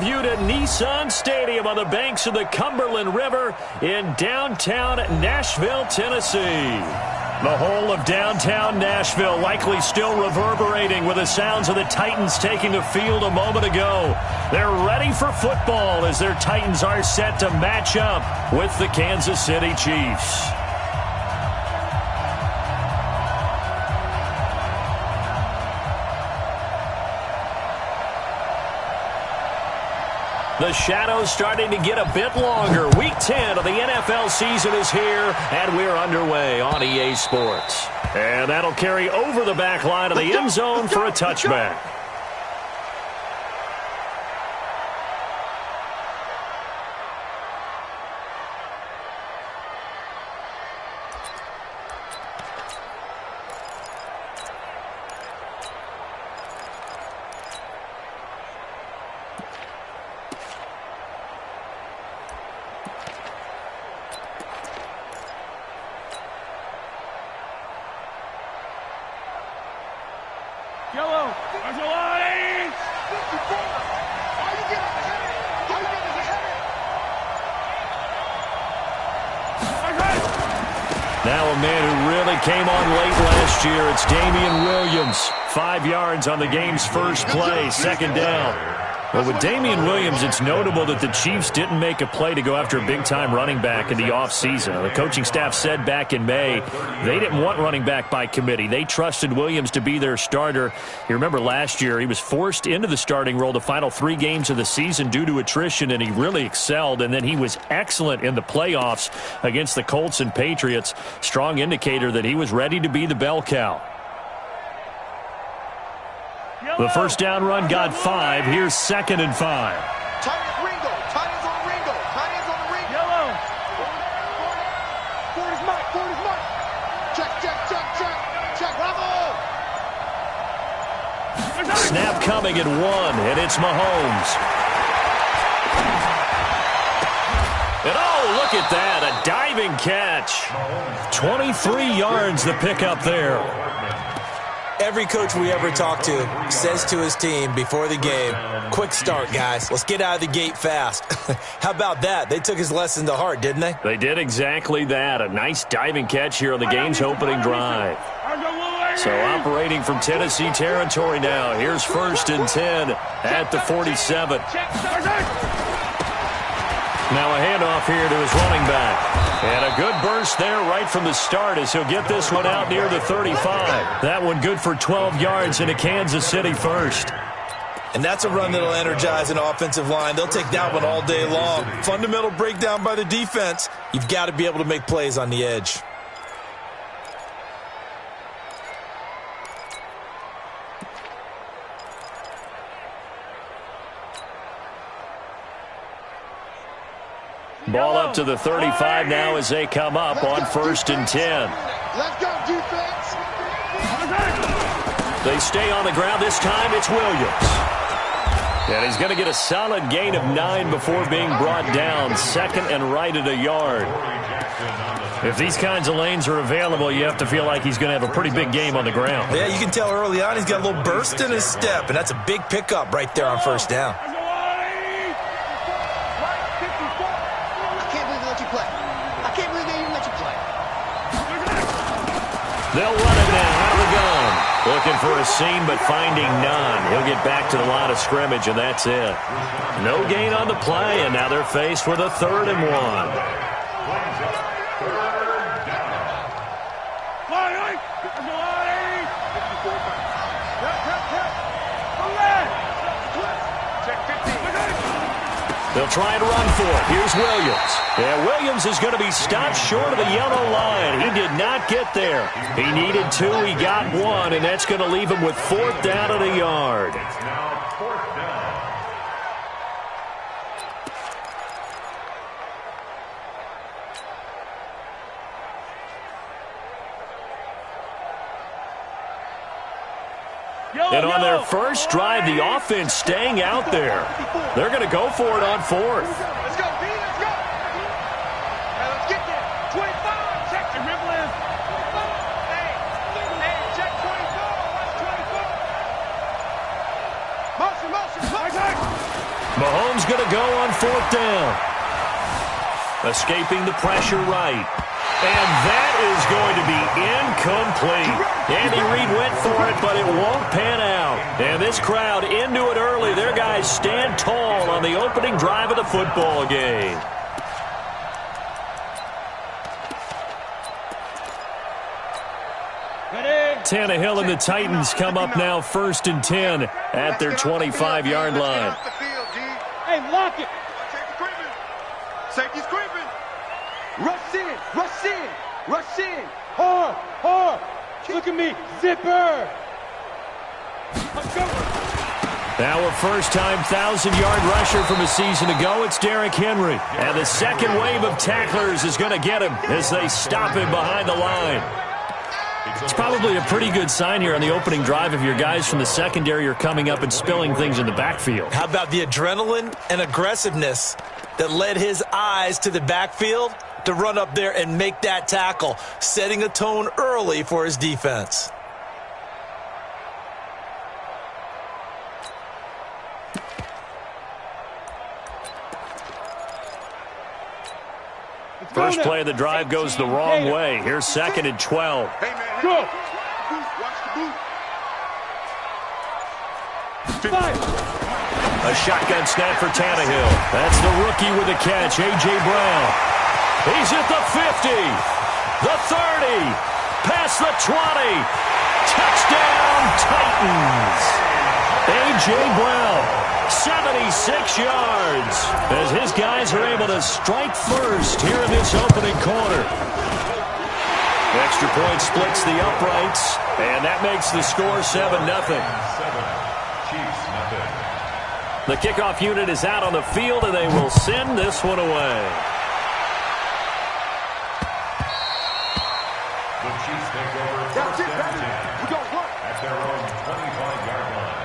viewed at Nissan Stadium on the banks of the Cumberland River in downtown Nashville, Tennessee. The whole of downtown Nashville likely still reverberating with the sounds of the Titans taking the field a moment ago. They're ready for football as their Titans are set to match up with the Kansas City Chiefs. The shadow's starting to get a bit longer. Week 10 of the NFL season is here, and we're underway on EA Sports. And that'll carry over the back line of the end zone for a touchback. Now a man who really came on late last year, it's Damian Williams. 5 yards on the game's first play, second down. Well, with Damian Williams, it's notable that the Chiefs didn't make a play to go after a big-time running back in the offseason. The coaching staff said back in May they didn't want running back by committee. They trusted Williams to be their starter. You remember last year he was forced into the starting role the final 3 games of the season due to attrition, and he really excelled. And then he was excellent in the playoffs against the Colts and Patriots. Strong indicator that he was ready to be the bell cow. The first down run got 5. Here's 2nd and 5. Titans Ringo. Titans on Ringo. Titans on the Ringo. Yellow. Forward is Mike. Forward is Mike. Check. Bravo. Snap coming at 1, and it's Mahomes. And oh, look at that. A diving catch. 23 yards the pickup there. Every coach we ever talk to says to his team before the game, quick start, guys. Let's get out of the gate fast. How about that? They took his lesson to heart, didn't they? They did exactly that. A nice diving catch here on the game's opening drive. So operating from Tennessee territory now. Here's 1st and 10 at the 47. Now a handoff here to his running back. And a good burst there right from the start as he'll get this one out near the 35. That one good for 12 yards into Kansas City first. And that's a run that'll energize an offensive line. They'll take that one all day long. Fundamental breakdown by the defense. You've got to be able to make plays on the edge. Ball up to the 35 now as they come up on 1st and 10. Let's go, defense. They stay on the ground. This time it's Williams. And he's going to get a solid gain of 9 before being brought down. 2nd and right at a yard. If these kinds of lanes are available, you have to feel like he's going to have a pretty big game on the ground. Yeah, you can tell early on he's got a little burst in his step, and that's a big pickup right there on 1st down. They'll run it now out of the gun. Looking for a seam, but finding none. He'll get back to the line of scrimmage, and that's it. No gain on the play, and now they're faced with a 3rd and 1. They'll try and run for it. Here's Williams. Yeah, Williams is going to be stopped short of the yellow line. He did not get there. He needed 2. He got 1, and that's going to leave him with 4th down at a yard. And on their first drive, the offense staying out there. They're going to go for it on 4th. Let's go, B. Let's go. Hey, let's get there. 25. Check the dribble in. Hey, check 24. Watch 24. Motion. Mahomes going to go on 4th down. Escaping the pressure right. And that is going to be incomplete. Andy Reid went for it, but it won't pan out. And this crowd into it early. Their guys stand tall on the opening drive of the football game. Tannehill and the Titans come up now 1st and 10 at their 25-yard line. Hey, lock it. Safety's creeping. Rush in, rush in, rush in. Hard, hard. Look at me, zipper. Now a first-time 1,000-yard rusher from a season ago. It's Derrick Henry. And the second wave of tacklers is going to get him as they stop him behind the line. It's probably a pretty good sign here on the opening drive if your guys from the secondary are coming up and spilling things in the backfield. How about the adrenaline and aggressiveness that led his eyes to the backfield to run up there and make that tackle, setting a tone early for his defense. First play of the drive goes the wrong way. Here's 2nd and 12. Hey, man. Go. Watch the boot. A shotgun snap for Tannehill. That's the rookie with the catch, A.J. Brown. He's at the 50, the 30, past the 20. Touchdown, Titans. A.J. Brown, 76 yards, as his guys are able to strike first here in this opening quarter. Extra point splits the uprights, and that makes the score 7-0. The kickoff unit is out on the field, and they will send this one away. The Chiefs take over first and 10 at their own 25-yard line.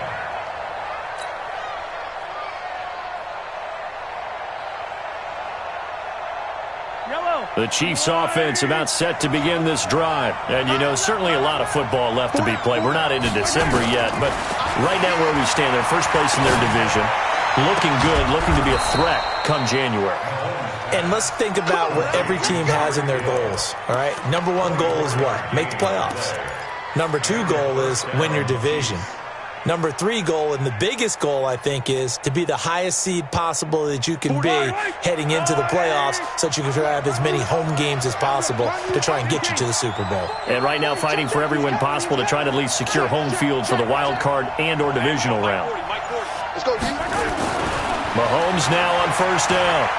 The Chiefs offense about set to begin this drive. And, you know, certainly a lot of football left to be played. We're not into December yet, but right now where we stand, they're first place in their division. Looking good, looking to be a threat come January. And let's think about what every team has in their goals, all right? Number 1 goal is what? Make the playoffs. Number 2 goal is win your division. Number 3 goal, and the biggest goal, I think, is to be the highest seed possible that you can be heading into the playoffs so that you can have as many home games as possible to try and get you to the Super Bowl. And right now fighting for every win possible to try to at least secure home field for the wild card and or divisional round. Mahomes now on 1st down.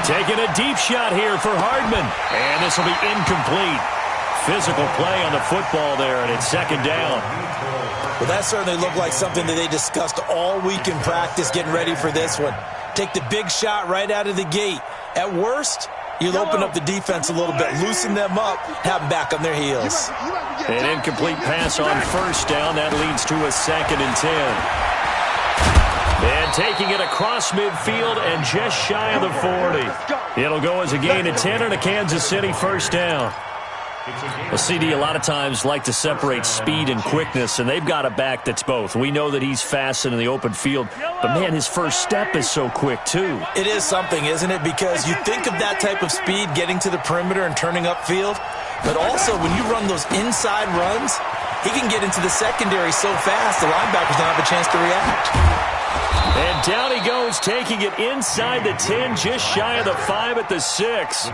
Taking a deep shot here for Hardman. And this will be incomplete. Physical play on the football there, and it's 2nd down. Well, that certainly looked like something that they discussed all week in practice getting ready for this one. Take the big shot right out of the gate. At worst, you'll open up the defense a little bit, loosen them up, have them back on their heels. An incomplete pass on 1st down. That leads to a 2nd and 10. And taking it across midfield and just shy of the 40. It'll go as a gain of 10 and a Kansas City 1st down. Well, CD a lot of times like to separate speed and quickness, and they've got a back that's both. We know that he's fast in the open field, but, man, his first step is so quick, too. It is something, isn't it? Because you think of that type of speed getting to the perimeter and turning upfield, but also when you run those inside runs, he can get into the secondary so fast the linebackers don't have a chance to react. And down he goes, taking it inside the 10, just shy of the 5 at the 6.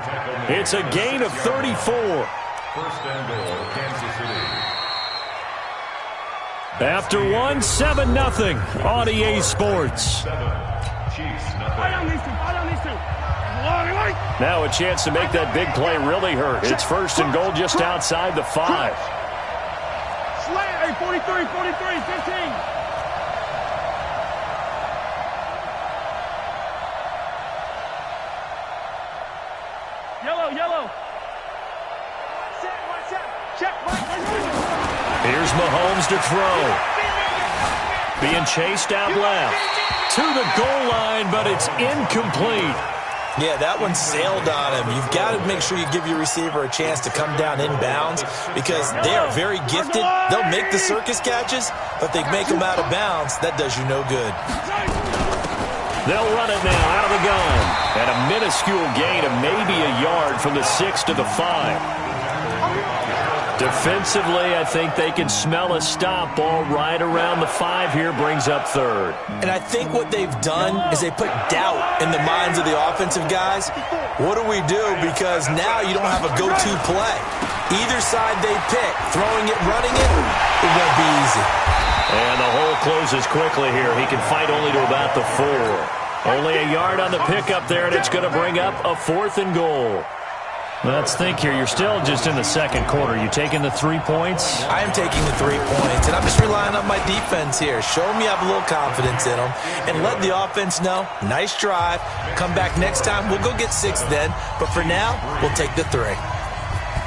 It's a gain of 34. First and goal, Kansas City. After 7-0 on EA Sports. Chiefs, nothing. Now a chance to make that big play really hurt. It's 1st and goal just outside the 5. Hey, 43, 15. Yellow. Here's Mahomes to throw. Being chased out left. To the goal line, but it's incomplete. Yeah, that one sailed on him. You've got to make sure you give your receiver a chance to come down inbounds because they are very gifted. They'll make the circus catches, but they make them out of bounds. That does you no good. They'll run it now out of the gun. And a minuscule gain of maybe a yard from the 6 to the 5. Defensively, I think they can smell a stop. Ball right around the 5 here, brings up third. And I think what they've done is they put doubt in the minds of the offensive guys. What do we do? Because now you don't have a go-to play. Either side they pick, throwing it, running it, it won't be easy. And the hole closes quickly here. He can fight only to about the 4. Only a yard on the pickup there, and it's going to bring up a 4th and goal. Let's think here. You're still just in the second quarter. You taking the 3 points? I am taking the 3 points, and I'm just relying on my defense here. Show me I have a little confidence in them, and let the offense know, nice drive. Come back next time. We'll go get 6 then, but for now, we'll take the 3.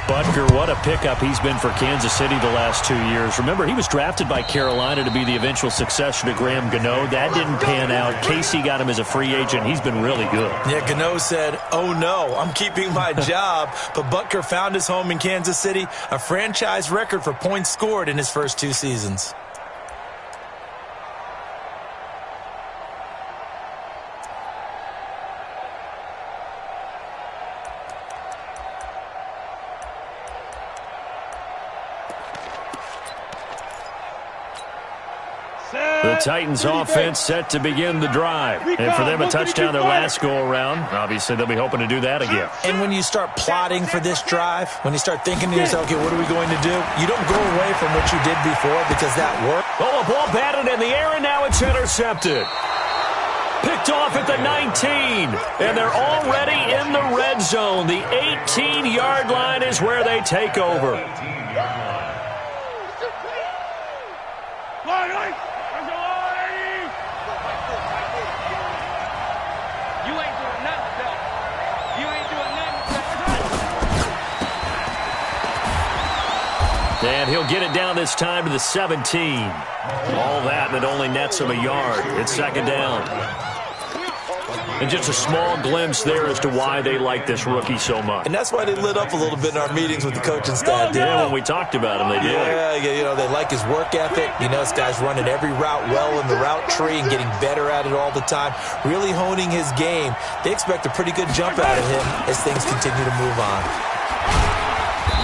Butker, what a pickup he's been for Kansas City the last 2 years. Remember, he was drafted by Carolina to be the eventual successor to Graham Gano. That didn't pan out. Casey got him as a free agent. He's been really good. Yeah, Gano said, oh no, I'm keeping my job. But Butker found his home in Kansas City, a franchise record for points scored in his first 2 seasons. The Titans offense set to begin the drive. And for them, a touchdown their last go-around. Obviously, they'll be hoping to do that again. And when you start plotting for this drive, when you start thinking to yourself, okay, what are we going to do? You don't go away from what you did before because that worked. Oh, a ball batted in the air, and now it's intercepted. Picked off at the 19. And they're already in the red zone. The 18-yard line is where they take over. And he'll get it down this time to the 17. All that, and it only nets him a yard. It's second down. And just a small glimpse there as to why they like this rookie so much. And that's why they lit up a little bit in our meetings with the coaching staff. Yeah, when we talked about him, they did. Yeah, you know, they like his work ethic. You know, this guy's running every route well in the route tree and getting better at it all the time, really honing his game. They expect a pretty good jump out of him as things continue to move on.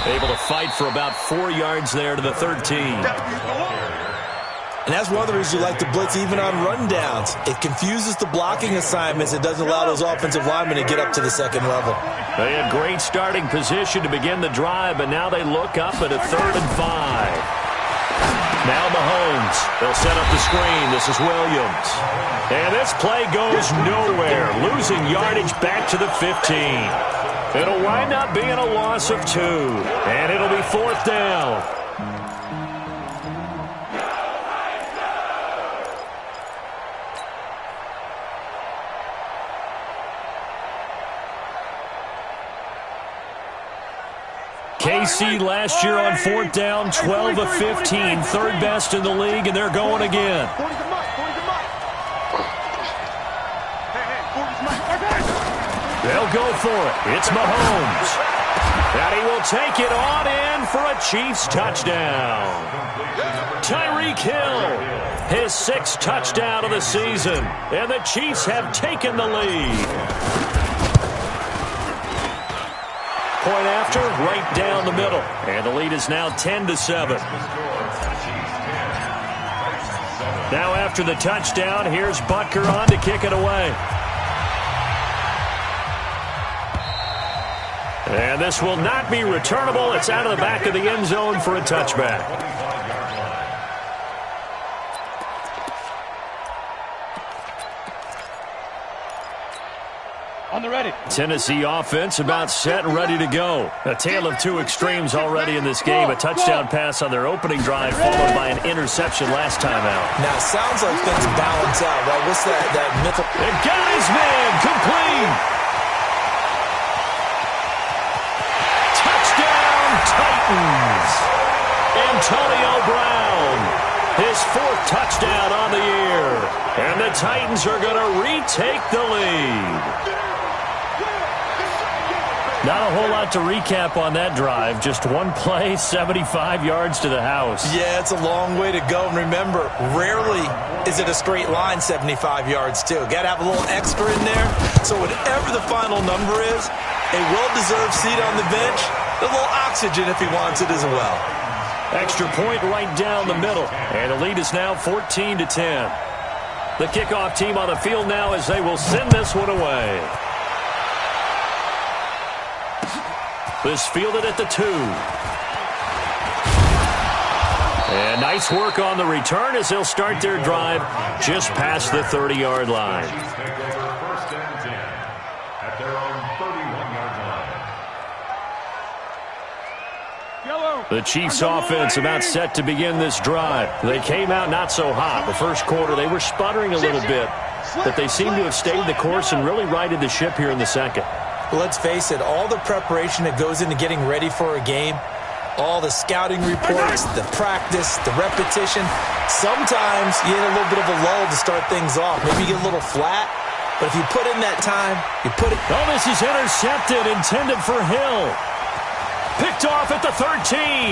Able to fight for about 4 yards there to the 13. And that's one of the reasons you like to blitz even on rundowns. It confuses the blocking assignments. It doesn't allow those offensive linemen to get up to the second level. They had great starting position to begin the drive, but now they look up at a 3rd and 5. Now Mahomes. They'll set up the screen. This is Williams. And this play goes nowhere. Losing yardage back to the 15. It'll wind up being a loss of 2. And it'll be 4th down. KC last year on 4th down, 12 of 15, 3rd best in the league, and they're going again. They'll go for it. It's Mahomes. And he will take it on in for a Chiefs touchdown. Tyreek Hill, his 6th touchdown of the season, and the Chiefs have taken the lead. Point after, right down the middle. And the lead is now 10-7. Now after the touchdown, here's Butker on to kick it away. And this will not be returnable. It's out of the back of the end zone for a touchback. On the ready. Tennessee offense about set and ready to go. A tale of 2 extremes already in this game. A touchdown pass on their opening drive followed by an interception last time out. Now, it sounds like things balance out, right? What's that mental? And got his man complete. Touchdown, Titans. Antonio Brown, his 4th touchdown on the year. And the Titans are going to retake the lead. Not a whole lot to recap on that drive. Just one play, 75 yards to the house. Yeah, it's a long way to go. And remember, rarely is it a straight line 75 yards, too. Got to have a little extra in there. So whatever the final number is, a well-deserved seat on the bench, a little oxygen if he wants it as well. Extra point right down the middle. And the lead is now 14-10. The kickoff team on the field now as they will send this one away. This fielded at the 2. And nice work on the return as they'll start their drive just past the 30-yard line. First and 10 at their own 31-yard line. The Chiefs offense about set to begin this drive. They came out not so hot. The first quarter, they were sputtering a little bit, but they seem to have stayed the course and really righted the ship here in the second. Well, let's face it, all the preparation that goes into getting ready for a game, all the scouting reports, the practice, the repetition, sometimes you need a little bit of a lull to start things off. Maybe you get a little flat, but if you put in that time, you put it... Oh, this is intercepted, intended for Hill. Picked off at the 13.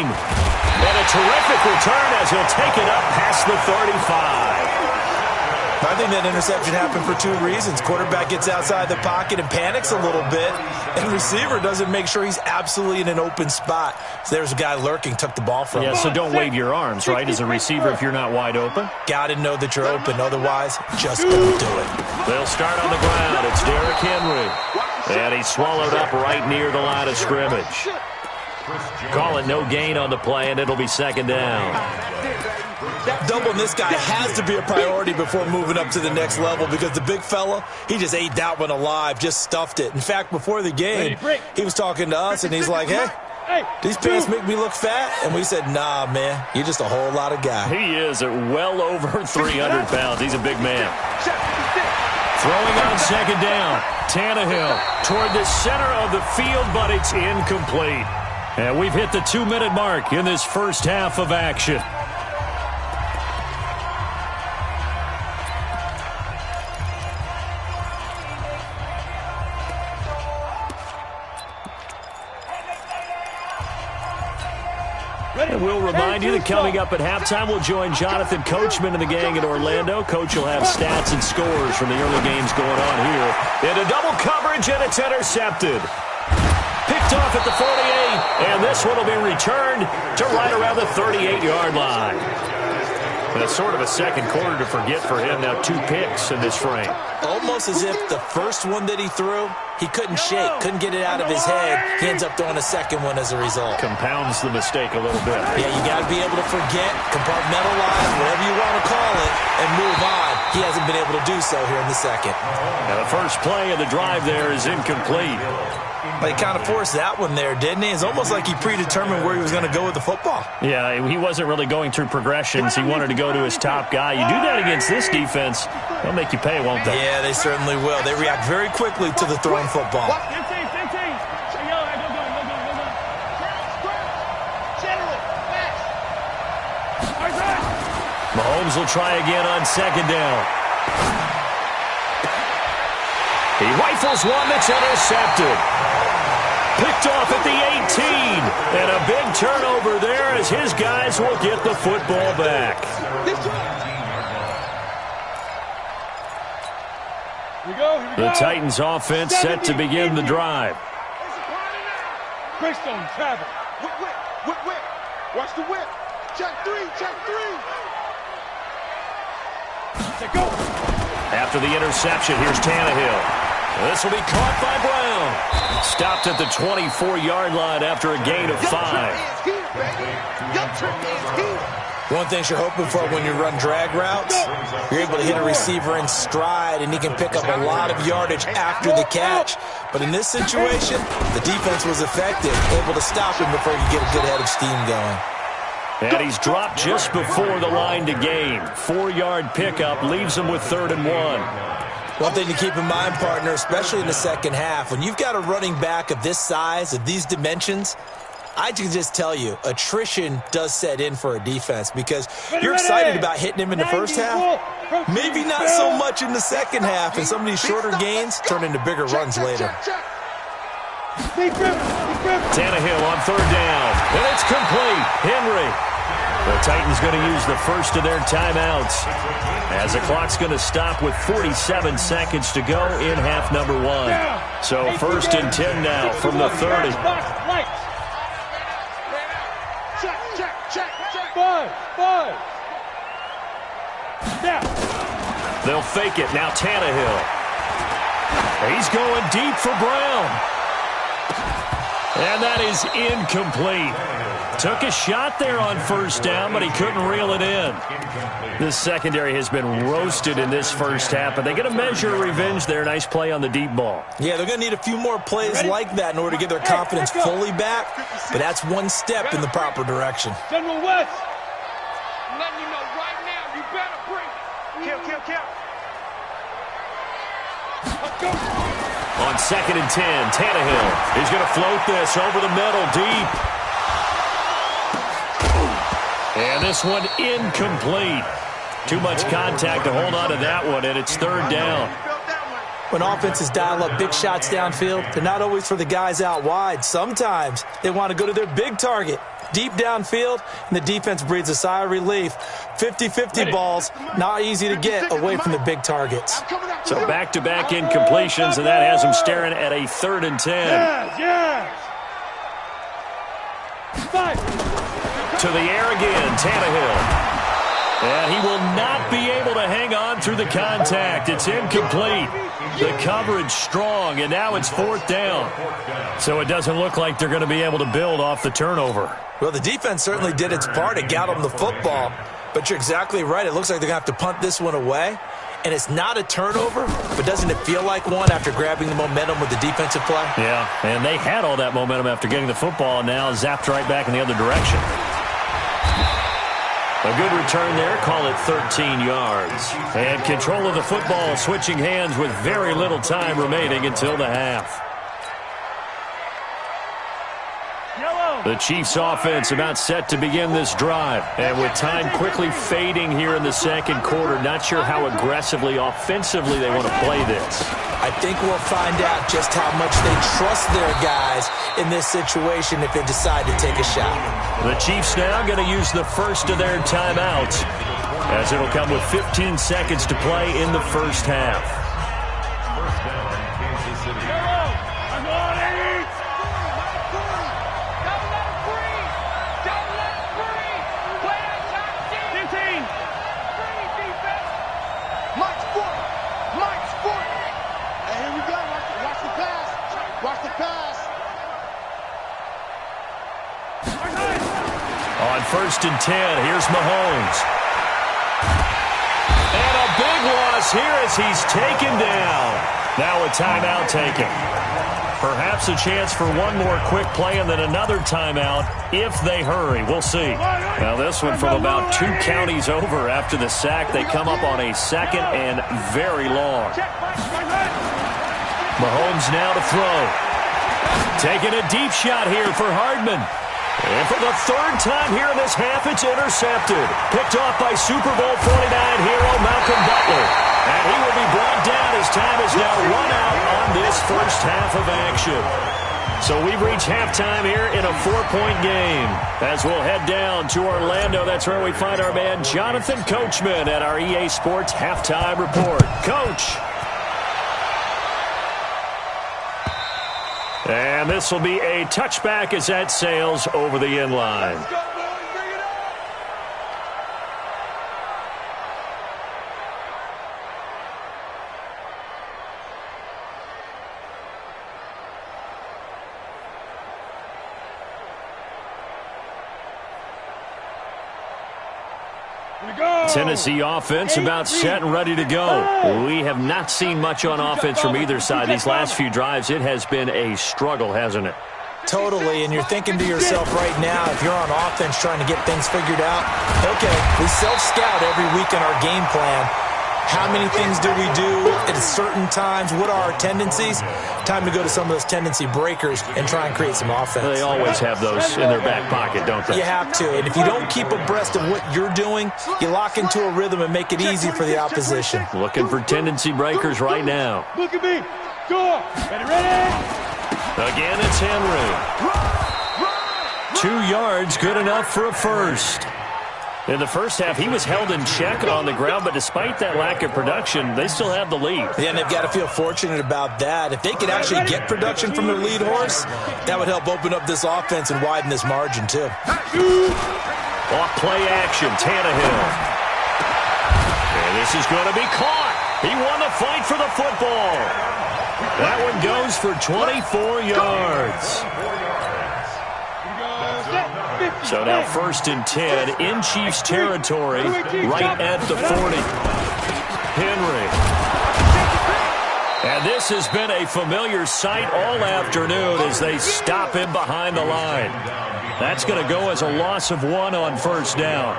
And a terrific return as he'll take it up past the 35. I think that interception happened for 2 reasons. Quarterback gets outside the pocket and panics a little bit, and receiver doesn't make sure he's absolutely in an open spot. So there's a guy lurking, took the ball from him. Yeah, so don't wave your arms, right, as a receiver if you're not wide open. Got to know that you're open. Otherwise, just don't do it. They'll start on the ground. It's Derrick Henry. And he's swallowed up right near the line of scrimmage. Call it no gain on the play, and it'll be second down. Doubling this guy has to be a priority before moving up to the next level because the big fella, he just ate that one alive, just stuffed it. In fact, before the game, he was talking to us, and he's like, hey, these pants make me look fat. And we said, nah, man, you're just a whole lot of guy. He is at well over 300 pounds. He's a big man. Throwing on second down. Tannehill toward the center of the field, but it's incomplete. And we've hit the 2-minute mark in this first half of action. And we'll remind you that coming up at halftime, we'll join Jonathan Coachman and the gang in Orlando. Coach will have stats and scores from the early games going on here. Into double coverage, and it's intercepted. Picked off at the 48, and this one will be returned to right around the 38-yard line. And it's sort of a second quarter to forget for him. Now 2 picks in this frame. Almost as if the first one that he threw, he couldn't shake, couldn't get it out of his head. He ends up throwing a second one as a result. Compounds the mistake a little bit. Yeah, you got to be able to forget, compartmentalize, whatever you want to call it, and move on. He hasn't been able to do so here in the second. Now the first play of the drive there is incomplete. But he kind of forced that one there, didn't he? It's almost like he predetermined where he was going to go with the football. Yeah, he wasn't really going through progressions. He wanted to go to his top guy. You do that against this defense, they'll make you pay, won't they? Yeah, they certainly will. They react very quickly to the thrown football. Mahomes will try again on second down. He rifles one that's intercepted. Picked off at the 18. And a big turnover there as his guys will get the football back. The Titans offense set to begin the drive. Greystone travel. Whip. Watch the whip. Check three. Go. After the interception, here's Tannehill. This will be caught by Brown. Stopped at the 24-yard line after a gain of 5. One thing you're hoping for when you run drag routes, you're able to hit a receiver in stride, and he can pick up a lot of yardage after the catch. But in this situation, the defense was effective, able to stop him before he could get a good head of steam going. And he's dropped just before the line to gain. 4-yard pickup leaves him with 3rd and 1. One thing to keep in mind, partner, especially in the second half, when you've got a running back of this size, of these dimensions, I can just tell you, attrition does set in for a defense because you're excited about hitting him in the first half, maybe not so much in the second half, and some of these shorter gains turn into bigger runs later. Tannehill on third down, and it's complete. Henry. The Titans going to use the first of their timeouts as the clock's going to stop with 47 seconds to go in half number one. So 1st and 10 now from the 30. Five. They'll fake it. Now Tannehill. He's going deep for Brown. And that is incomplete. Took a shot there on first down, but he couldn't reel it in. This secondary has been roasted in this first half, but they get a measure of revenge there. Nice play on the deep ball. Yeah, they're going to need a few more plays like that in order to get their confidence fully back, but that's one step in the proper direction. General West. I'm letting you know right now, you better bring it. Kill. Let's go. On 2nd and 10, Tannehill is going to float this over the middle deep. And this one incomplete. Too much contact to hold on to that one, and it's 3rd down. When offenses dial up big shots downfield, they're not always for the guys out wide. Sometimes they want to go to their big target, deep downfield, and the defense breathes a sigh of relief. 50-50 balls, not easy to get away from the big targets. So back-to-back incompletions, and that has them staring at a 3rd and 10. Yes. To the air again, Tannehill. And he will not be able to hang on through the contact. It's incomplete. The coverage strong, and now it's 4th down. So it doesn't look like they're going to be able to build off the turnover. Well, the defense certainly did its part to get them the football. But you're exactly right. It looks like they're going to have to punt this one away. And it's not a turnover, but doesn't it feel like one after grabbing the momentum with the defensive play? Yeah, and they had all that momentum after getting the football, and now zapped right back in the other direction. A good return there, call it 13 yards. And control of the football, switching hands with very little time remaining until the half. The Chiefs offense about set to begin this drive. And with time quickly fading here in the second quarter, not sure how aggressively, offensively they want to play this. I think we'll find out just how much they trust their guys in this situation if they decide to take a shot. The Chiefs now going to use the first of their timeouts, as it'll come with 15 seconds to play in the first half. First down, Kansas City. On 1st and 10, here's Mahomes. And a big loss here as he's taken down. Now a timeout taken. Perhaps a chance for one more quick play and then another timeout if they hurry. We'll see. Now this one from about 2 counties over after the sack. They come up on a 2nd and very long. Mahomes now to throw. Taking a deep shot here for Hardman. And for the 3rd time here in this half, it's intercepted. Picked off by Super Bowl 49 hero Malcolm Butler. And he will be brought down as time is now run out on this first half of action. So we've reached halftime here in a 4-point game. As we'll head down to Orlando, that's where we find our man Jonathan Coachman at our EA Sports Halftime Report. Coach. And this will be a touchback as that sails over the end line. Tennessee offense about set and ready to go. We have not seen much on offense from either side. These last few drives, it has been a struggle, hasn't it? Totally, and you're thinking to yourself right now, if you're on offense trying to get things figured out, okay, we self-scout every week in our game plan. How many things do we do at certain times? What are our tendencies? Time to go to some of those tendency breakers and try and create some offense. They always have those in their back pocket, don't they? You have to. And if you don't keep abreast of what you're doing, you lock into a rhythm and make it easy for the opposition. Looking for tendency breakers right now. Look at me. Go. Ready. Again, it's Henry. 2 yards, good enough for a first. In the first half, he was held in check on the ground, but despite that lack of production, they still have the lead. Yeah, and they've got to feel fortunate about that. If they could actually get production from their lead horse, that would help open up this offense and widen this margin, too. Off play action, Tannehill. And this is going to be caught. He won the fight for the football. That one goes for 24 yards. So now 1st and 10 in Chiefs territory, right at the 40. Henry. And this has been a familiar sight all afternoon as they stop him behind the line. That's going to go as a loss of 1 on 1st down.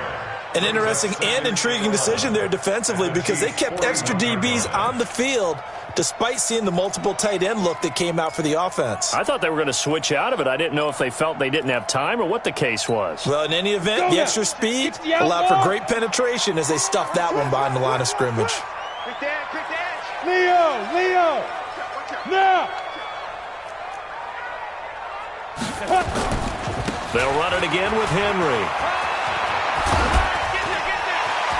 An interesting and intriguing decision there defensively because they kept extra DBs on the field despite seeing the multiple tight end look that came out for the offense. I thought they were going to switch out of it. I didn't know if they felt they didn't have time or what the case was. Well, in any event, the extra speed allowed for great penetration as they stuffed that one behind the line of scrimmage. Quick dash. Leo! Now! They'll run it again with Henry.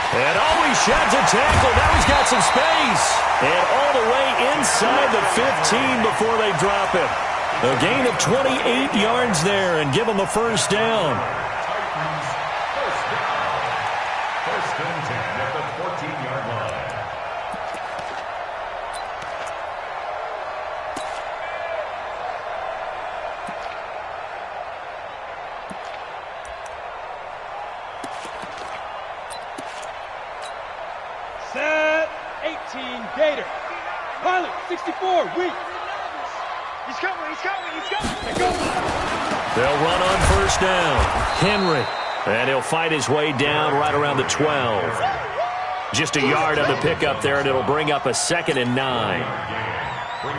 And he sheds a tackle. Now he's got some space. And all the way inside the 15 before they drop him. A gain of 28 yards there and give him a 1st down. First and 10 at the 14-yard line. Set 18 Gator. Pilot 64 weak. He's coming. They'll run on 1st down. Henry. And he'll fight his way down right around the 12. Just a yard on the pickup there, and it'll bring up a 2nd and 9.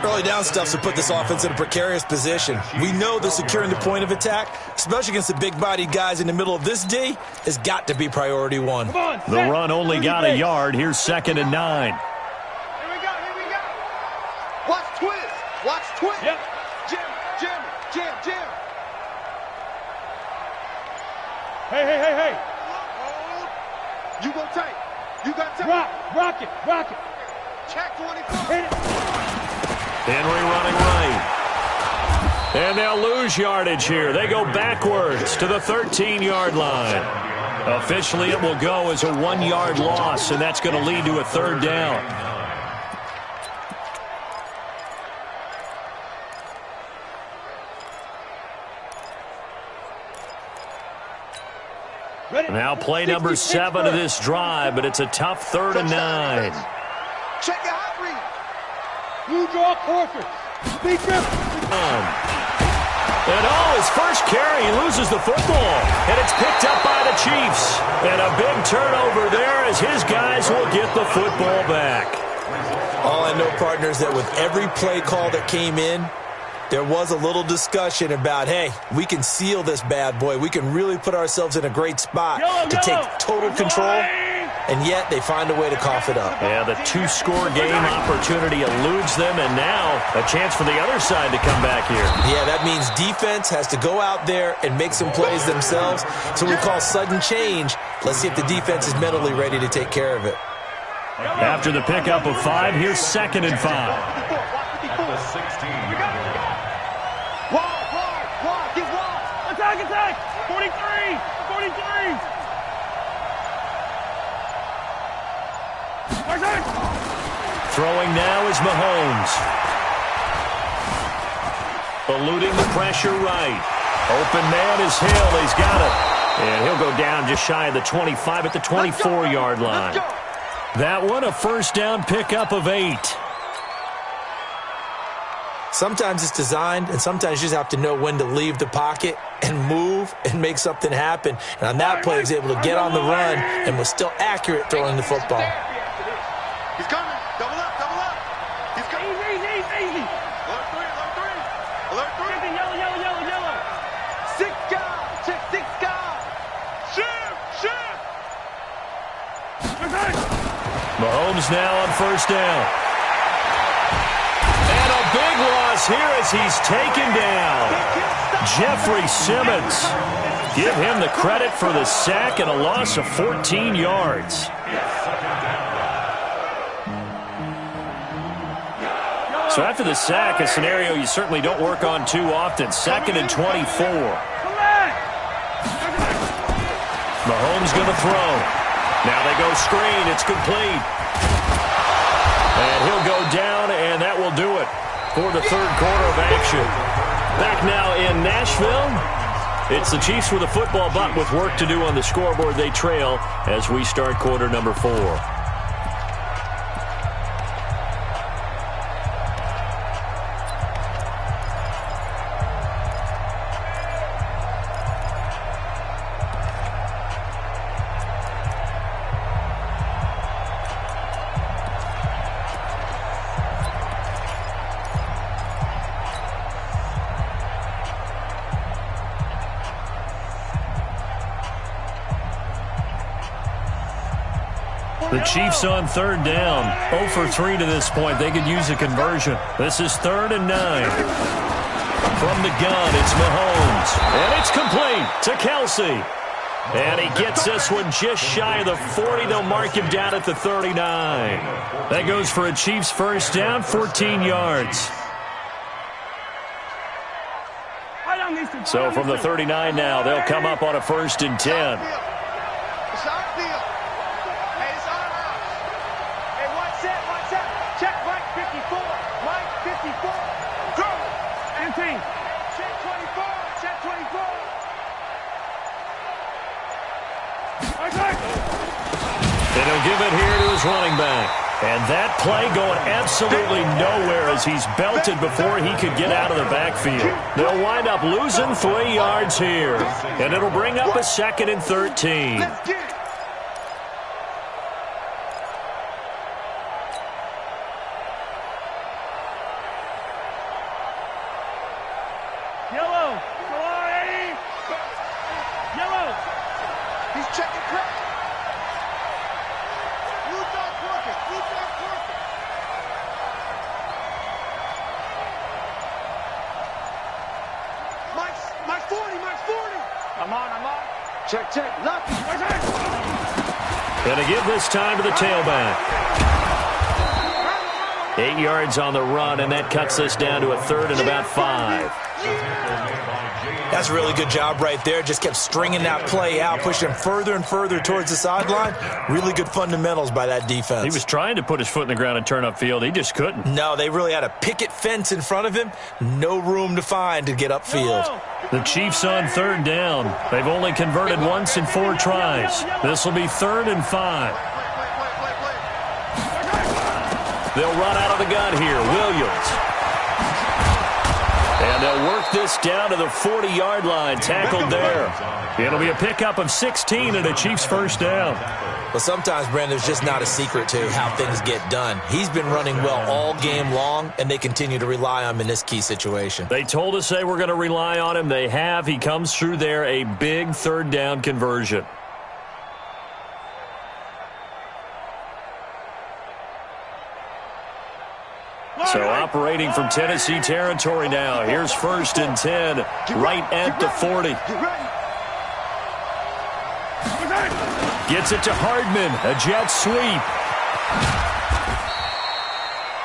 Early down stuff to put this offense in a precarious position. We know that securing the point of attack, especially against the big-bodied guys in the middle of this D, has got to be priority 1. The run only got a yard. Here's 2nd and 9. Here we go. Watch twist. Yep. Jim. Hey. You go tight. You got tight. Rock it. Check 24. Hit it. Henry running right. And they'll lose yardage here. They go backwards to the 13-yard line. Officially, it will go as a 1-yard loss, and that's going to lead to a 3rd down. Now play number 7 of this drive, but it's a tough 3rd and 9. Check your hot read. Blue draw Corford. Speed grip. And his first carry, he loses the football. And it's picked up by the Chiefs. And a big turnover there as his guys will get the football back. All I know, partners, that with every play call that came in, there was a little discussion about, hey, we can seal this bad boy. We can really put ourselves in a great spot to take total control, and yet they find a way to cough it up. Yeah, the 2-score game opportunity eludes them, and now a chance for the other side to come back here. Yeah, that means defense has to go out there and make some plays themselves. So we call sudden change. Let's see if the defense is mentally ready to take care of it. After the pickup of 5, here's 2nd and 5. At the 16. Attack. 43. Throwing now is Mahomes. Eluding the pressure right. Open man is Hill. He's got it. And he'll go down just shy of the 25 at the 24-yard line. That one, a 1st down pickup of 8. Sometimes it's designed, and sometimes you just have to know when to leave the pocket and move and make something happen. And on that play, he was able to get on the run and was still accurate throwing the football. He's coming. Double up. He's coming. Easy. Alert 3. Yellow. 6 guys. Check 6 guys. Shoot. Mahomes now on 1st down. And a big loss is here as he's taken down. Jeffrey Simmons. Give him the credit for the sack and a loss of 14 yards. So after the sack, a scenario you certainly don't work on too often. 2nd and 24. Mahomes going to throw. Now they go screen. It's complete. And he'll go down, and that will do it for the third quarter of action. Back now in Nashville. It's the Chiefs with a football, but with work to do on the scoreboard. They trail as we start quarter number 4. The Chiefs on third down. 0 for 3 to this point. They could use a conversion. This is 3rd and 9. From the gun, it's Mahomes. And it's complete to Kelsey. And he gets this one just shy of the 40. They'll mark him down at the 39. That goes for a Chiefs first down, 14 yards. So from the 39 now, they'll come up on a 1st and 10. And he'll give it here to his running back. And that play going absolutely nowhere as he's belted before he could get out of the backfield. They'll wind up losing 3 yards here. And it'll bring up a 2nd and 13. And to give this time to the tailback. 8 yards on the run, and that cuts us down to a 3rd and about 5. That's a really good job right there. Just kept stringing that play out, pushing him further and further towards the sideline. Really good fundamentals by that defense. He was trying to put his foot in the ground and turn upfield. He just couldn't. No, they really had a picket fence in front of him. No room to find to get upfield. The Chiefs on third down. They've only converted once in 4 tries. This will be 3rd and 5. They'll run out of the gun here. Williams. And they'll work this down to the 40-yard line. Tackled there. It'll be a pickup of 16 and a Chiefs first down. Well, sometimes, Brandon, there's just not a secret to how things get done. He's been running well all game long, and they continue to rely on him in this key situation. They told us they were going to rely on him. They have. He comes through there, a big 3rd down conversion. So operating from Tennessee territory now. Here's 1st and 10, right at the 40. Gets it to Hardman, a jet sweep.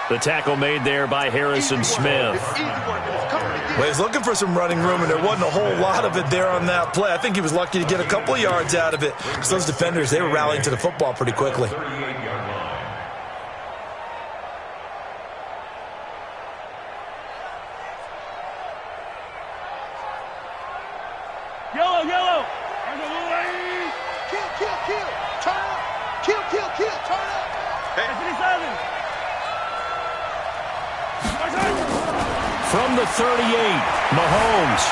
The tackle made there by Harrison Smith. Well, he's looking for some running room, and there wasn't a whole lot of it there on that play. I think he was lucky to get a couple of yards out of it. Because those defenders, they were rallying to the football pretty quickly. Yellow. Kill. Turn up. Kill. Turn up. Hey. From the 38, Mahomes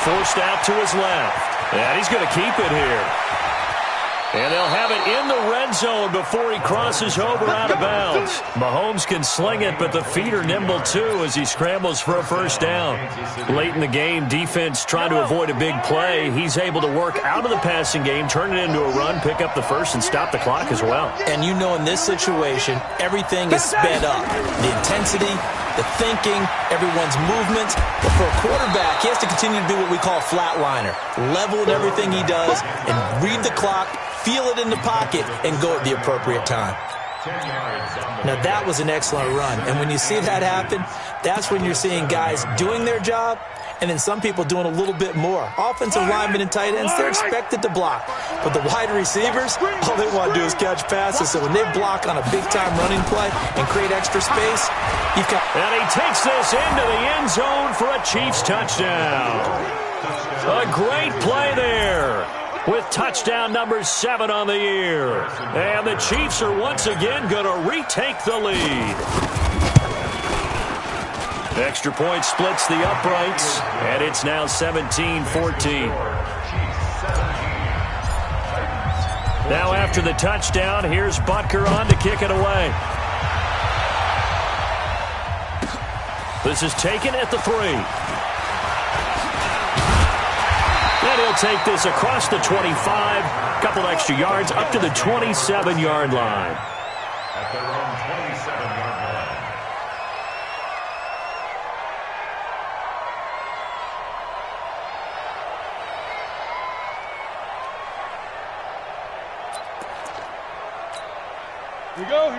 forced out to his left. And he's going to keep it here. And they'll have it in the red zone before he crosses over out of bounds. Mahomes can sling it, but the feet are nimble too as he scrambles for a first down. Late in the game, defense trying to avoid a big play. He's able to work out of the passing game, turn it into a run, pick up the first, and stop the clock as well. And you know in this situation, everything is sped up. The intensity, the thinking, everyone's movements. But for a quarterback, he has to continue to do what we call flatliner. Level in everything he does and read the clock, feel it in the pocket, and go at the appropriate time. Now, that was an excellent run. And when you see that happen, that's when you're seeing guys doing their job and then some people doing a little bit more. Offensive linemen and tight ends, they're expected to block. But the wide receivers, all they want to do is catch passes. So when they block on a big-time running play and create extra space, you've got... And he takes this into the end zone for a Chiefs touchdown. A great play there, with touchdown number 7 on the year. And the Chiefs are once again going to retake the lead. Extra point splits the uprights, and it's now 17-14. Now after the touchdown, here's Butker on to kick it away. This is taken at the 3. And he'll take this across the 25, couple extra yards up to the 27-yard line. At their own 27-yard line.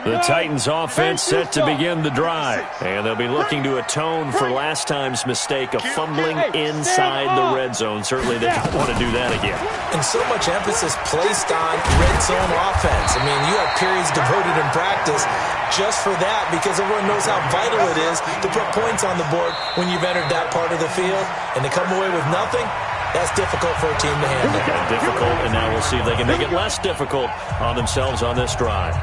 The Titans offense set to begin the drive, and they'll be looking to atone for last time's mistake of fumbling inside the red zone. Certainly they don't want to do that again. And so much emphasis placed on red zone offense. I mean, you have periods devoted in practice just for that because everyone knows how vital it is to put points on the board when you've entered that part of the field. And to come away with nothing, that's difficult for a team to handle. Difficult, and now we'll see if they can make it less difficult on themselves on this drive.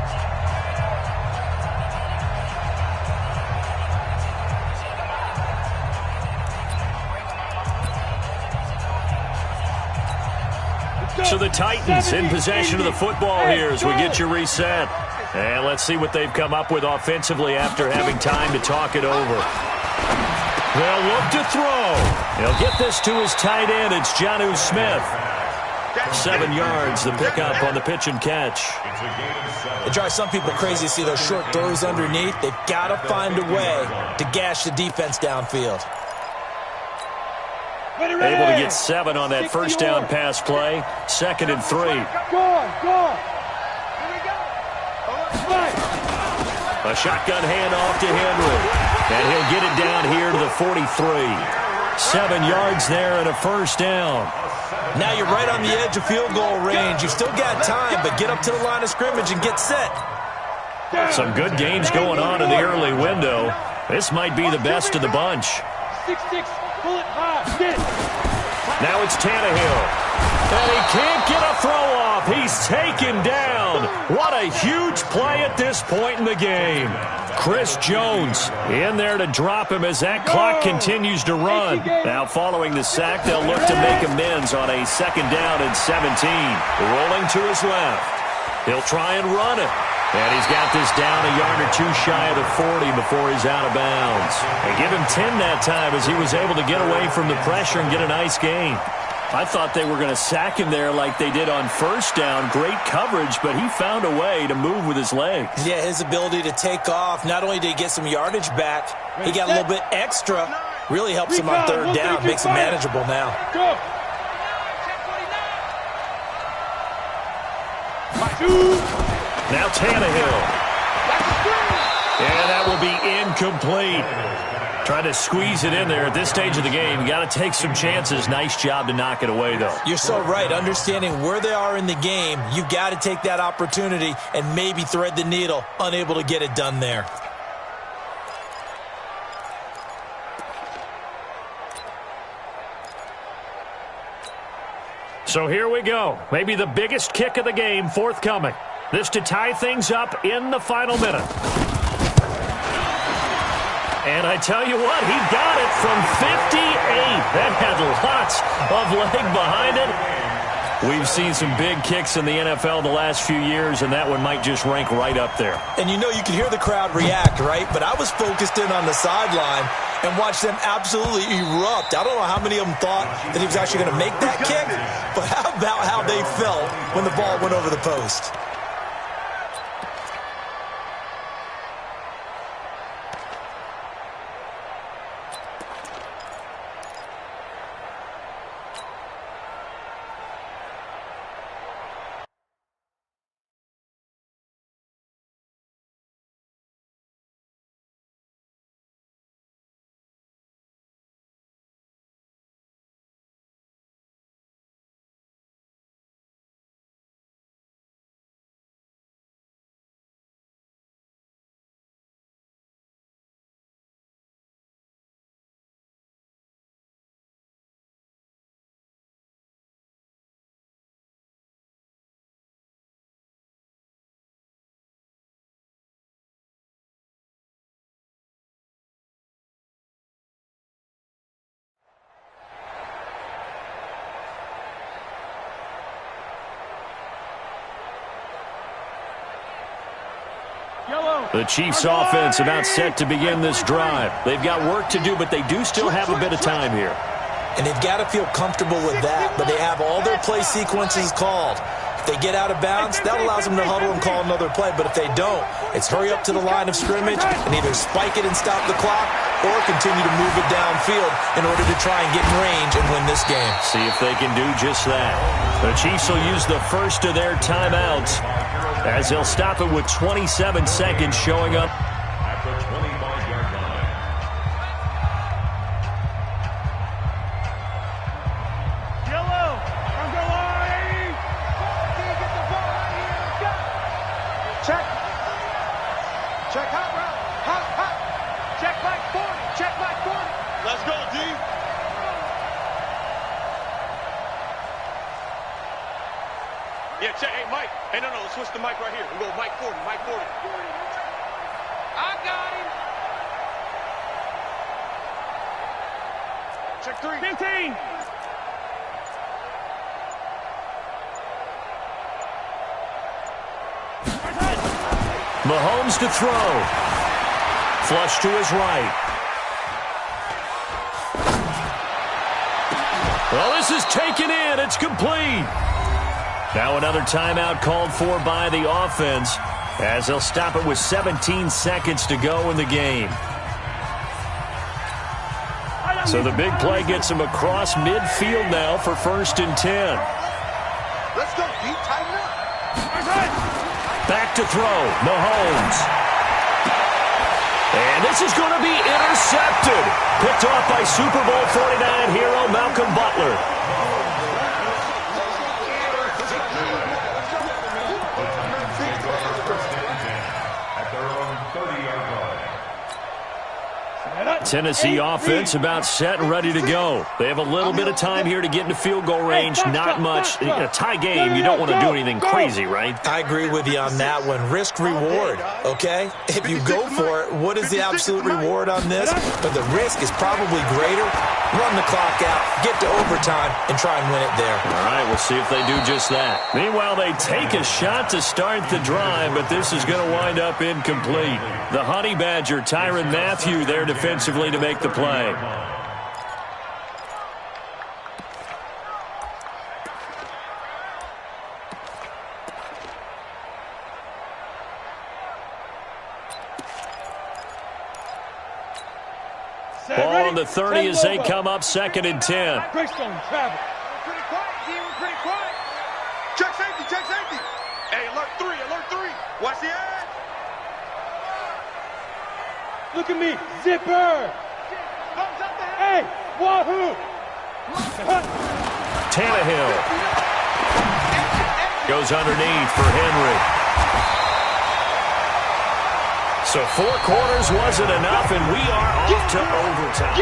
So the Titans in possession of the football here as we get you reset. And let's see what they've come up with offensively after having time to talk it over. They'll look to throw. He'll get this to his tight end. It's Jonnu Smith. 7 yards, the pickup on the pitch and catch. It drives some people crazy to see those short throws underneath. They've got to find a way to gash the defense downfield. Able to get 7 on that first down pass play. 2nd and 3. A shotgun handoff to Henry. And he'll get it down here to the 43. 7 yards there and a first down. Now you're right on the edge of field goal range. You've still got time, but get up to the line of scrimmage and get set. Some good games going on in the early window. This might be the best of the bunch. 6-6. Now it's Tannehill. And he can't get a throw off. He's taken down. What a huge play at this point in the game. Chris Jones in there to drop him as that clock continues to run. Now following the sack, they'll look to make amends on a 2nd down and 17. Rolling to his left. He'll try and run it. And he's got this down a yard or 2 shy of the 40 before he's out of bounds. And give him 10 that time as he was able to get away from the pressure and get a nice gain. I thought they were going to sack him there like they did on first down. Great coverage, but he found a way to move with his legs. Yeah, his ability to take off. Not only did he get some yardage back, he got a little bit extra. Really helps him on 3rd down. Makes it manageable now. Now Tannehill. And that will be incomplete. Trying to squeeze it in there at this stage of the game. You got to take some chances. Nice job to knock it away, though. You're so right. Understanding where they are in the game, you've got to take that opportunity and maybe thread the needle. Unable to get it done there. So here we go. Maybe the biggest kick of the game forthcoming. This to tie things up in the final minute. And I tell you what, he got it from 58. That had lots of leg behind it. We've seen some big kicks in the NFL the last few years, and that one might just rank right up there. And you know, you can hear the crowd react, right? But I was focused in on the sideline and watched them absolutely erupt. I don't know how many of them thought that he was actually going to make that kick, but how about how they felt when the ball went over the post? The Chiefs offense about set to begin this drive. They've got work to do, but they do still have a bit of time here. And they've got to feel comfortable with that, but they have all their play sequences called. If they get out of bounds, that allows them to huddle and call another play. But if they don't, it's hurry up to the line of scrimmage and either spike it and stop the clock or continue to move it downfield in order to try and get in range and win this game. See if they can do just that. The Chiefs will use the first of their timeouts as they'll stop it with 27 seconds showing up at the 25-yard line. Yellow, I'm going. Get the ball out here. Let's go. Check. Check hot route. Hot. Check back 40. Check back 40. Let's go, D. Yeah, check. Hey, Mike. Hey, no, let's switch the mic right here. We'll go Mike 40, Mike 40. I got him. Check 3. 15. Mahomes to throw. Flush to his right. Well, this is taken in. It's complete. Now another timeout called for by the offense as they'll stop it with 17 seconds to go in the game. So the big play gets him across midfield now for 1st and 10. Let's go, D. Tighten up. Back to throw. Mahomes. And this is going to be intercepted. Picked off by Super Bowl 49 hero Malcolm Butler. Tennessee offense about set and ready to go. They have a little bit of time here to get into field goal range. Not much. In a tie game, you don't want to do anything crazy, right? I agree with you on that one. Risk reward, okay? If you go for it, what is the absolute reward on this? But the risk is probably greater. Run the clock out, get to overtime, and try and win it there. All right, we'll see if they do just that. Meanwhile, they take a shot to start the drive, but this is going to wind up incomplete. The Honey Badger, Tyrann Mathieu, there defensively to make the play. Ball on the 30 as they come up 2nd and 10. Greystone travel. Pretty quiet, D. We're pretty quiet. Check safety. Hey, alert 3. Watch the edge. Look at me. Zipper. Hey, wahoo. Tannehill goes underneath for Henry. So 4 quarters wasn't enough, and we are off to overtime.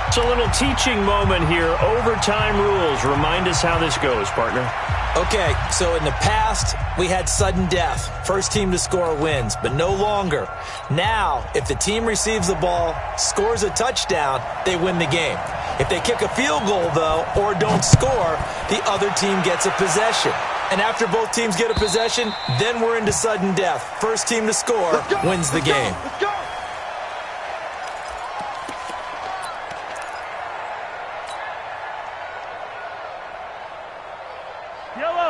It's a little teaching moment here. Overtime rules. Remind us how this goes, partner. Okay, so in the past, we had sudden death. First team to score wins, but no longer. Now, if the team receives the ball, scores a touchdown, they win the game. If they kick a field goal, though, or don't score, the other team gets a possession. And after both teams get a possession, then we're into sudden death. First team to score wins the game. Let's go.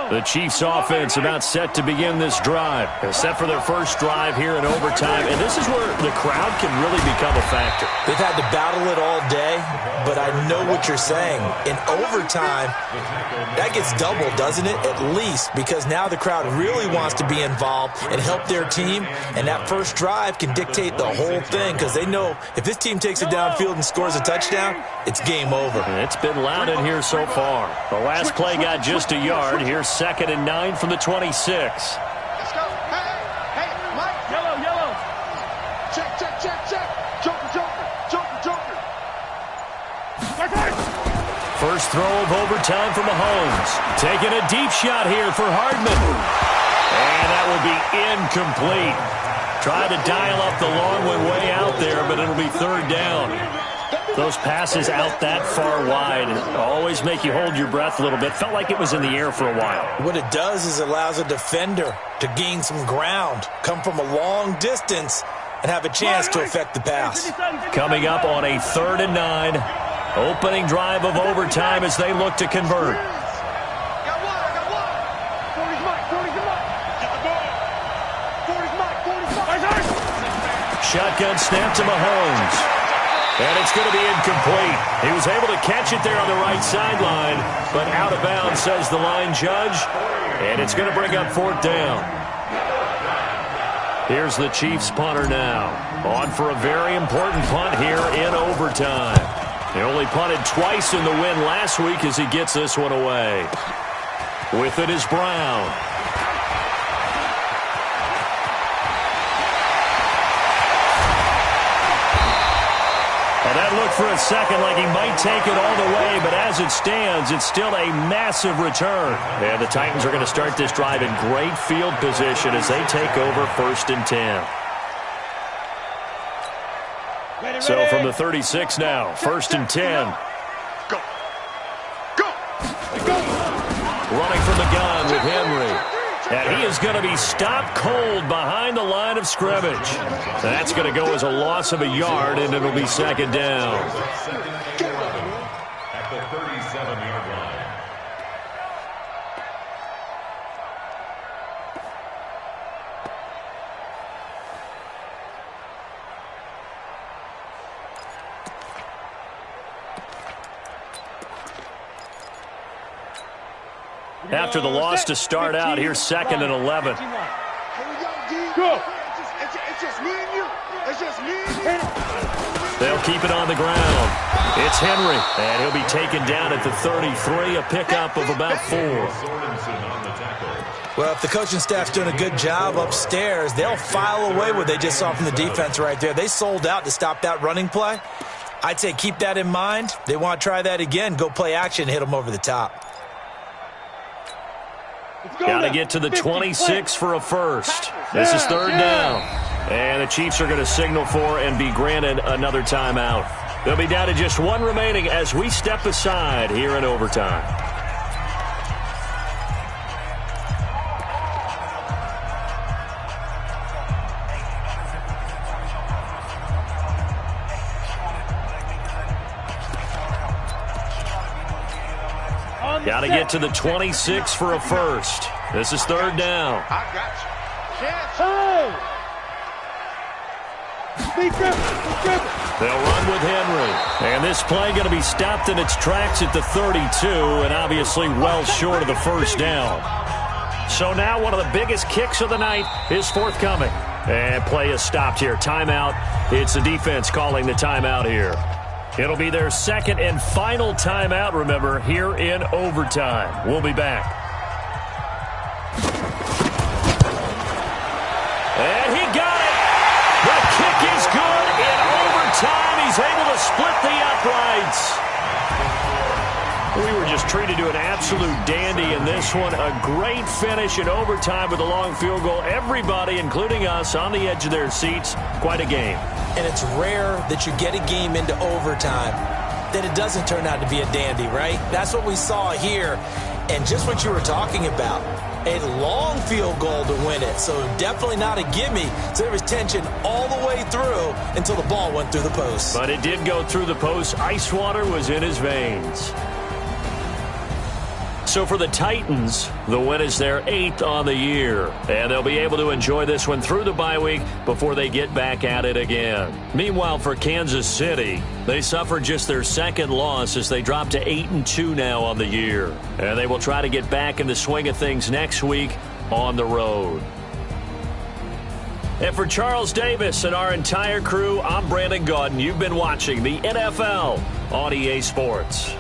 The Chiefs offense about set to begin this drive. They're set for their first drive here in overtime, and this is where the crowd can really become a factor. They've had to battle it all day, but I know what you're saying. In overtime, that gets doubled, doesn't it? At least, because now the crowd really wants to be involved and help their team, and that first drive can dictate the whole thing because they know if this team takes it downfield and scores a touchdown, it's game over. It's been loud in here so far. The last play got just a yard. Here's 2nd and 9 from the 26. Let's go. Hey, Mike. Yellow. Check. Joker. First throw of overtime for Mahomes. Taking a deep shot here for Hardman. And that will be incomplete. Tried to dial up the long one way out there, but it'll be 3rd down. Those passes out that far wide always make you hold your breath a little bit. Felt like it was in the air for a while. What it does is it allows a defender to gain some ground, come from a long distance, and have a chance to affect the pass. Coming up on a 3rd and 9. Opening drive of overtime as they look to convert. Got one. 40's Mike. Get the ball. 40's Mike. Shotgun snap to Mahomes. And it's going to be incomplete. He was able to catch it there on the right sideline, but out of bounds, says the line judge. And it's going to bring up 4th down. Here's the Chiefs punter now. On for a very important punt here in overtime. He only punted twice in the win last week as he gets this one away. With it is Brown. That looked for a second like he might take it all the way, but as it stands, it's still a massive return. And the Titans are going to start this drive in great field position as they take over 1st and 10. So from the 36 now, 1st and 10. Go. Running from the gun with Henry. And he is going to be stopped cold behind the line of scrimmage. That's going to go as a loss of a yard, and it'll be 2nd down. At the 37-yard line. After the loss to start out, here's 2nd and 11. Go. They'll keep it on the ground. It's Henry, and he'll be taken down at the 33, a pickup of about 4. Well, if the coaching staff's doing a good job upstairs, they'll file away what they just saw from the defense right there. They sold out to stop that running play. I'd say keep that in mind. They want to try that again. Go play action, hit them over the top. Got to get to the 26 for a first. This is 3rd down. And the Chiefs are going to signal for and be granted another timeout. They'll be down to just 1 remaining as we step aside here in overtime. Got to get to the 26 for a first. This is 3rd down. I got you. They'll run with Henry. And this play going to be stopped in its tracks at the 32, and obviously well short of the 1st down. So now one of the biggest kicks of the night is forthcoming. And play is stopped here. Timeout. It's the defense calling the timeout here. It'll be their 2nd and final timeout, remember, here in overtime. We'll be back. And he got it. The kick is good in overtime. He's able to split the uprights. We were just treated to an absolute dandy in this one. A great finish in overtime with a long field goal. Everybody, including us, on the edge of their seats. Quite a game. And it's rare that you get a game into overtime then it doesn't turn out to be a dandy, right? That's what we saw here. And just what you were talking about, a long field goal to win it. So definitely not a gimme. So there was tension all the way through until the ball went through the post. But it did go through the post. Ice water was in his veins. So for the Titans, the win is their 8th on the year. And they'll be able to enjoy this one through the bye week before they get back at it again. Meanwhile, for Kansas City, they suffered just their 2nd loss as they dropped to 8-2 now on the year. And they will try to get back in the swing of things next week on the road. And for Charles Davis and our entire crew, I'm Brandon Gaudin. You've been watching the NFL on EA Sports.